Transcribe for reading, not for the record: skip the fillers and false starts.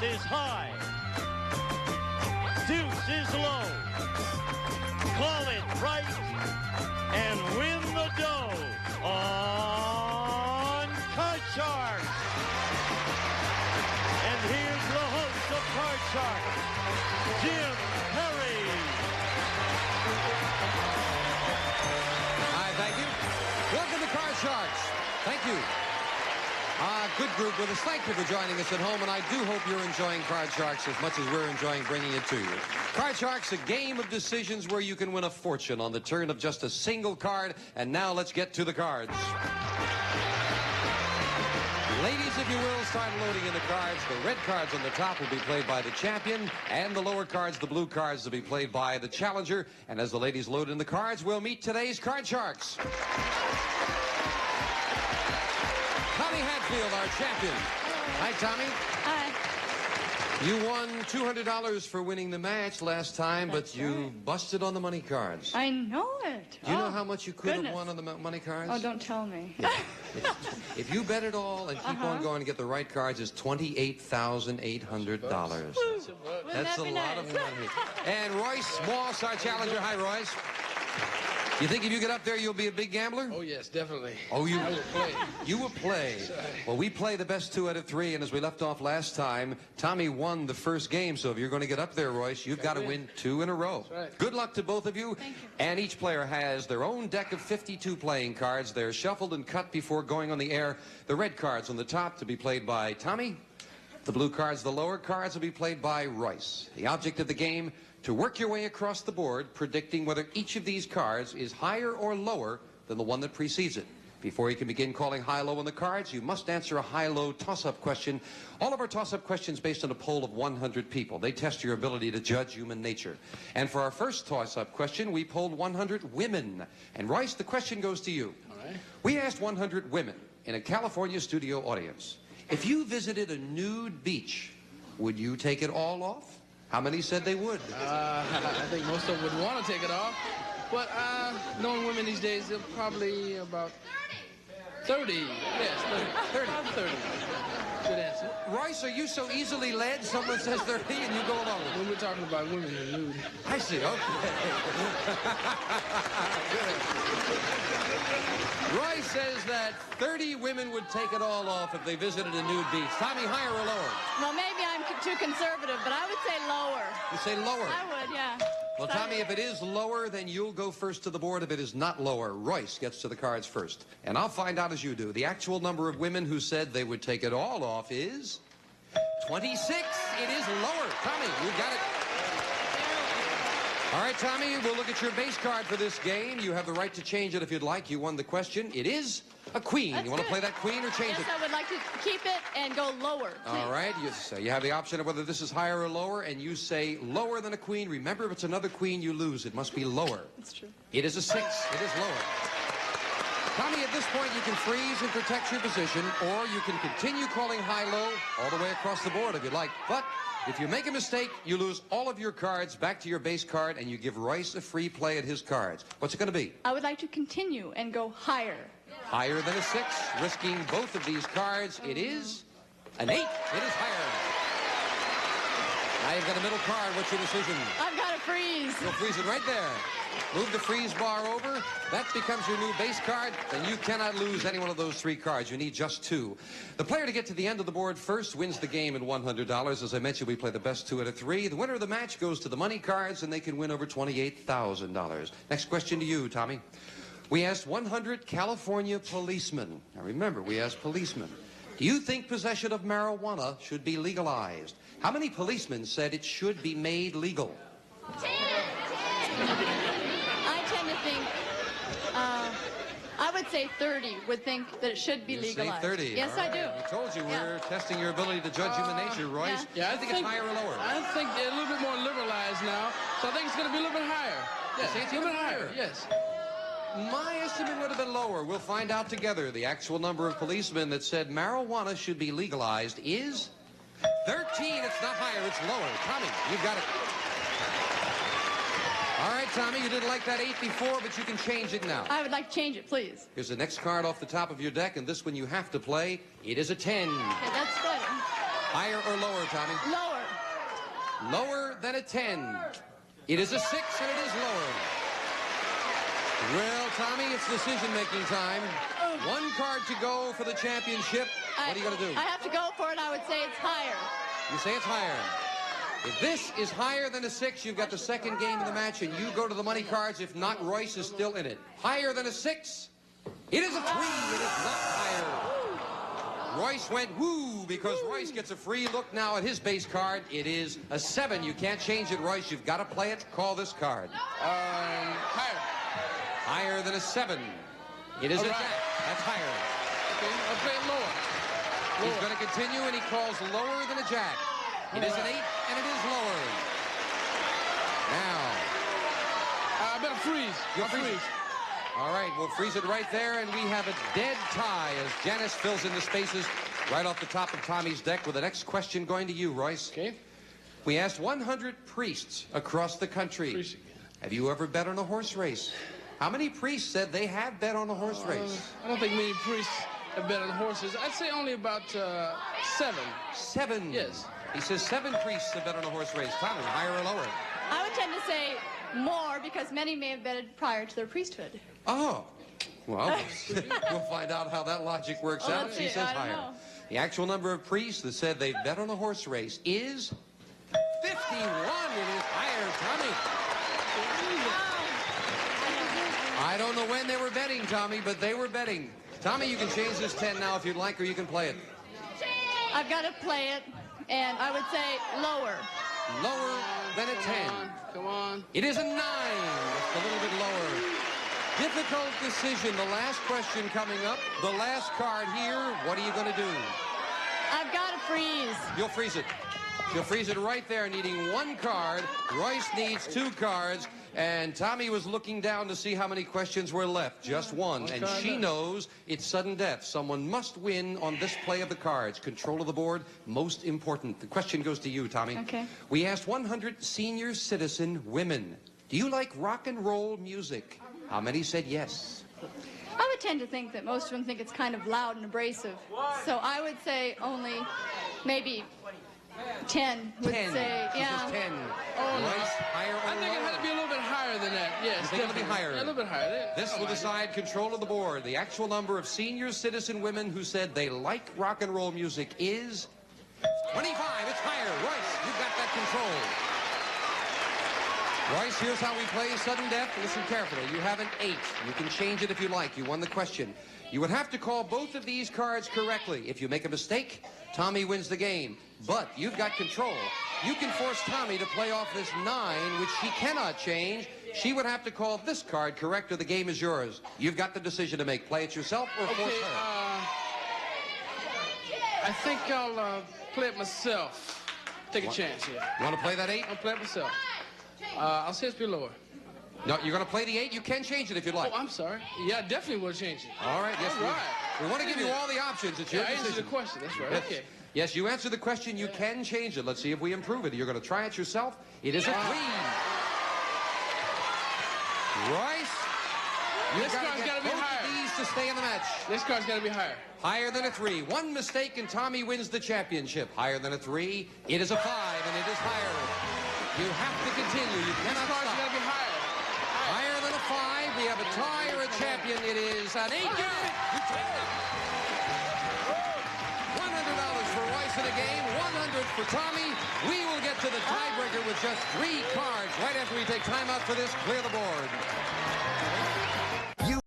is high. Deuce is low. Call it right and win the dough on Card Sharks. And here's the host of Card Sharks, Jim Perry. Hi, thank you. Welcome to Card Sharks. Thank you. Good group with us. Thank you for joining us at home, and I do hope you're enjoying Card Sharks as much as we're enjoying bringing it to you. Card Sharks, a game of decisions where you can win a fortune on the turn of just a single card. And now let's get to the cards. Ladies, if you will, start loading in the cards. The red cards on the top will be played by the champion, and the lower cards, the blue cards, will be played by the challenger. And as the ladies load in the cards, we'll meet today's Card Sharks. Tommy Hatfield, our champion. Hi, Tommy. Hi. You won $200 for winning the match last time, but you busted on the money cards. I know it. Do you know how much you could have won on the money cards? Oh, don't tell me. Yeah. If you bet it all and keep on going to get the right cards, it's $28,800. That's a lot of money. And Royce Moss, our challenger. Hi, Royce. You think if you get up there, you'll be a big gambler? Oh, yes, definitely. Oh, I will play. You will play. Well, we play the best 2 out of 3, and as we left off last time, Tommy won the first game, so if you're going to get up there, Royce, you've got to win 2 in a row. That's right. Good luck to both of you. Thank you. And each player has their own deck of 52 playing cards. They're shuffled and cut before going on the air. The red cards on the top to be played by Tommy. The blue cards, the lower cards, will be played by Royce. The object of the game, to work your way across the board, predicting whether each of these cards is higher or lower than the one that precedes it. Before you can begin calling high-low on the cards, you must answer a high-low toss-up question. All of our toss-up questions based on a poll of 100 people. They test your ability to judge human nature. And for our first toss-up question, we polled 100 women. And Royce, the question goes to you. All right. We asked 100 women in a California studio audience, if you visited a nude beach, would you take it all off? How many said they would? I think most of them would want to take it off. But knowing women these days, they're probably about 30. Yes, 30. 30. 30. Good answer. Royce, are you so easily led? Someone says 30 and you go along with it. When we're talking about women in nude. I see, okay. Royce says that 30 women would take it all off if they visited a nude beach. Tommy, higher or lower? Well, maybe I'm too conservative, but I would say lower. You say lower? I would, yeah. Well, Tommy, if it is lower, then you'll go first to the board. If it is not lower, Royce gets to the cards first. And I'll find out as you do. The actual number of women who said they would take it all off is 26. It is lower. Tommy, you got it. All right, Tommy, we'll look at your base card for this game. You have the right to change it if you'd like. You won the question. It is a queen. That's you want to play that queen or change yes, it? I would like to keep it and go lower, please. All right, you have the option of whether this is higher or lower, and you say lower than a queen. Remember, if it's another queen, you lose. It must be lower. That's true. It is a 6. It is lower. Tommy, at this point, you can freeze and protect your position, or you can continue calling high-low all the way across the board if you'd like. But if you make a mistake, you lose all of your cards back to your base card, and you give Royce a free play at his cards. What's it going to be? I would like to continue and go higher. Higher than a 6, risking both of these cards. It is an 8. It is higher. Now you've got a middle card. What's your decision? I've got to freeze. You'll freeze it right there. Move the freeze bar over. That becomes your new base card, and you cannot lose any one of those 3 cards. You need just 2. The player to get to the end of the board first wins the game at $100. As I mentioned, we play the best 2 out of 3. The winner of the match goes to the money cards, and they can win over $28,000. Next question to you, Tommy. We asked 100 California policemen. Now remember, we asked policemen. Do you think possession of marijuana should be legalized? How many policemen said it should be made legal? 10. I tend to think, I would say 30 would think that it should be legalized. Say 30. Yes, I do. I told you we're testing your ability to judge human nature, Royce. Yeah, I think it's higher or lower. I think they're a little bit more liberalized now, so I think it's going to be a little bit higher. Yeah, it's a little bit higher. Yes. My estimate would have been lower. We'll find out together. The actual number of policemen that said marijuana should be legalized is 13. It's not higher, it's lower. Tommy, you've got it. All right, Tommy, you didn't like that 8 before, but you can change it now. I would like to change it, please. Here's the next card off the top of your deck, and this one you have to play. It is a 10. Okay, that's good. Higher or lower, Tommy? Lower. Lower than a 10. It is a 6, and it is lower. Well, Tommy, it's decision-making time. One card to go for the championship. What are you going to do? I have to go for it. I would say it's higher. You say it's higher. If this is higher than a 6, you've got the second game of the match, and you go to the money cards. If not, Royce is still in it. Higher than a 6. It is a 3. It is not higher. Royce went woo because Royce gets a free look now at his base card. It is a 7. You can't change it, Royce. You've got to play it. Call this card. Higher. Higher than a 7. It is a jack. That's higher. Okay, I'll play it lower. He's going to continue, and he calls lower than a jack. It is an 8, and it is lower. Now. I better freeze. You'll freeze. All right, we'll freeze it right there, and we have a dead tie as Janice fills in the spaces right off the top of Tommy's deck with the next question going to you, Royce. Okay. We asked 100 priests across the country. Have you ever bet on a horse race? How many priests said they have bet on a horse race? I don't think many priests have bet on horses. I'd say only about 7. 7? Yes. He says 7 priests have bet on a horse race. Tommy, higher or lower? I would tend to say more because many may have betted prior to their priesthood. Oh. Well, we'll find out how that logic works out. She says I don't higher. know. The actual number of priests that said they bet on a horse race is 51. It is higher, Tommy. I don't know when they were betting, Tommy, but they were betting. Tommy, you can change this 10 now if you'd like, or you can play it. I've got to play it, and I would say lower. Lower than a 10. Come on. It is a 9. Just a little bit lower. Difficult decision. The last question coming up. The last card here. What are you going to do? I've got to freeze. You'll freeze it. You'll freeze it right there, needing 1 card. Royce needs 2 cards. And Tommy was looking down to see how many questions were left. Just 1. And she knows it's sudden death. Someone must win on this play of the cards. Control of the board, most important. The question goes to you, Tommy. Okay. We asked 100 senior citizen women, do you like rock and roll music? How many said yes? I would tend to think that most of them think it's kind of loud and abrasive. So I would say only maybe 10 would 10. say, She yeah. says 10. Oh, no. Royce, higher or I think it had to be a little bit higher than that. Yes, You think it'll be definitely. higher? Yeah, a little bit higher. This will decide control of the board. The actual number of senior citizen women who said they like rock and roll music is 25. It's higher. Royce, you've got that control. Royce, here's how we play sudden death. Listen carefully. You have an 8. You can change it if you like. You won the question. You would have to call both of these cards correctly. If you make a mistake, Tommy wins the game. But you've got control. You can force Tommy to play off this 9, which she cannot change. She would have to call this card correct or the game is yours. You've got the decision to make. Play it yourself or force her. I think I'll play it myself. Take a chance here. You want to play that 8? I'll play it myself. I'll say it's be lower. No, you're going to play the 8. You can change it if you'd like. Oh, I'm sorry. Yeah, I definitely will change it. All right. Yes, All right. we want to give you all the options. It's your Yeah, I answered decision. the question. That's right. Yes. Okay. Yes, you answer the question. You can change it. Let's see if we improve it. You're going to try it yourself. It is a 3. Royce, you've This got to card's get gotta be both higher. of these to stay in the match. This card's got to be higher. Higher than a 3. 1 mistake and Tommy wins the championship. Higher than a 3. It is a 5, and it is higher. You have to continue. You This cannot card's stop. got to be higher. Higher than a 5. We have a tie or a champion. It is an 8. You take it. $100 for Royce in the game. 100 for Tommy. We will get to the tiebreaker with just 3 cards right after we take time out for this. Clear the board.